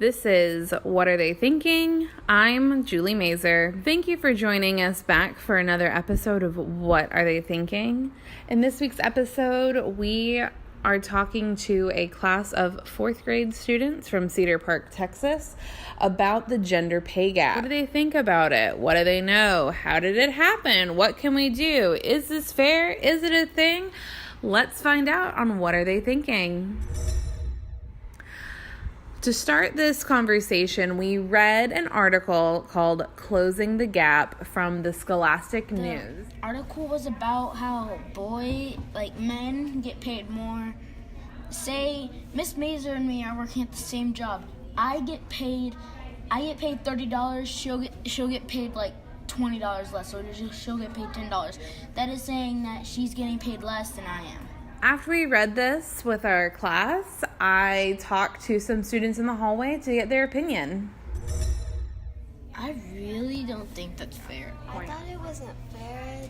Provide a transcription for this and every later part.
This is What Are They Thinking? I'm Julie Mazur. Thank you for joining us back for another episode of What Are They Thinking? In this week's episode, we are talking to a class of 4th grade students from Cedar Park, Texas, about the gender pay gap. What do they think about it? What do they know? How did it happen? What can we do? Is this fair? Is it a thing? Let's find out on What Are They Thinking? To start this conversation, we read an article called Closing the Gap from the Scholastic News. The article was about how men get paid more. Say Miss Mazur and me are working at the same job. I get paid $30. She'll get paid like $20 less, so she'll get paid $10. That is saying that she's getting paid less than I am. After we read this with our class, I talked to some students in the hallway to get their opinion. I really don't think that's fair. I thought it wasn't fair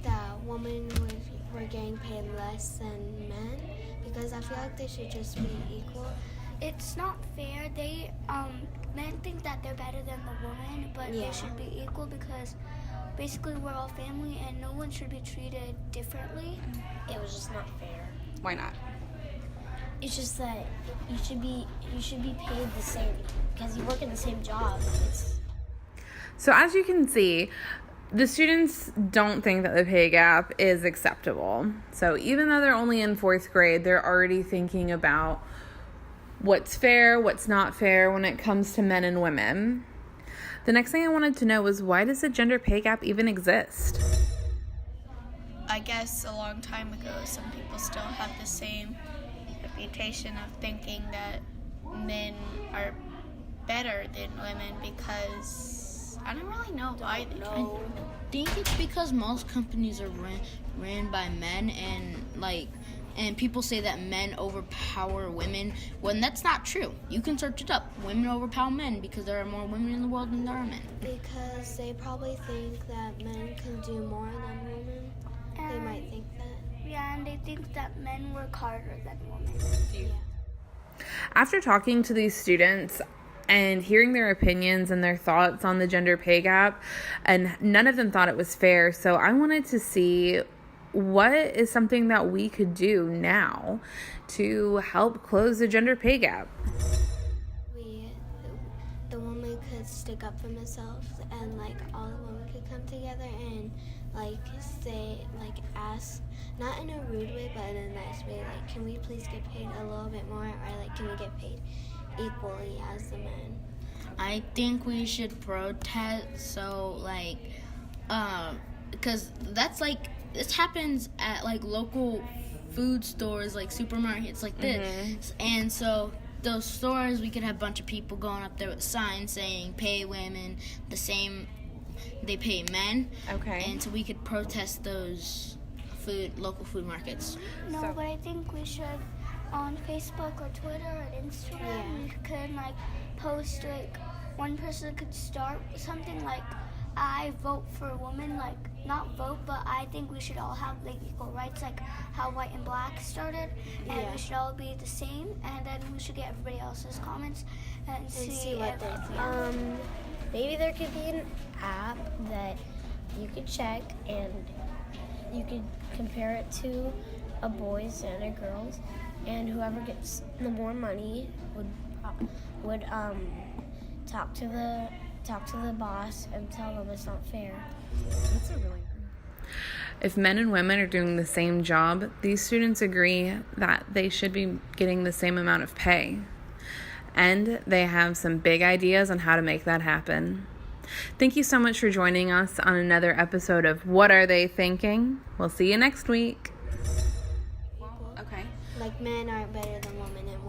that women were getting paid less than men, because I feel like they should just be equal. It's not fair. Men think that they're better than the woman, but they should be equal because basically we're all family and no one should be treated differently. It was just not fair. Why not? It's just that you should be paid the same because you work in the same job. So as you can see, the students don't think that the pay gap is acceptable. So even though they're only in 4th grade, they're already thinking about what's fair, what's not fair when it comes to men and women. The next thing I wanted to know was, why does a gender pay gap even exist? I guess a long time ago, some people still have the same reputation of thinking that men are better than women because I don't really know why they do. I think it's because most companies are ran by men and people say that men overpower women when that's not true. You can search it up. Women overpower men because there are more women in the world than there are men. Because they probably think that men can do more than women. They might think that. Yeah, and they think that men work harder than women. After talking to these students and hearing their opinions and their thoughts on the gender pay gap, and none of them thought it was fair, so I wanted to see what is something that we could do now to help close the gender pay gap. The woman could stick up for themselves, and all the women could come together and ask, not in a rude way but in a nice way, can we please get paid a little bit more, or can we get paid equally as the men? I think we should protest because this happens at local food stores, supermarkets like this. And so those stores, we could have a bunch of people going up there with signs saying pay women the same they pay men. Okay. And so we could protest those local food markets. No, but I think we should on Facebook or Twitter or Instagram, we could post one person could start something like, I vote for women, not vote, but I think we should all have equal rights, how white and black started, and we should all be the same, and then we should get everybody else's comments and see what they think. Maybe there could be an app that you could check and you could compare it to a boys and a girls, and whoever gets the more money would talk to the boss and tell them it's not fair. If men and women are doing the same job, these students agree that they should be getting the same amount of pay. And they have some big ideas on how to make that happen. Thank you so much for joining us on another episode of What Are They Thinking? We'll see you next week. Okay. Men aren't better than women, and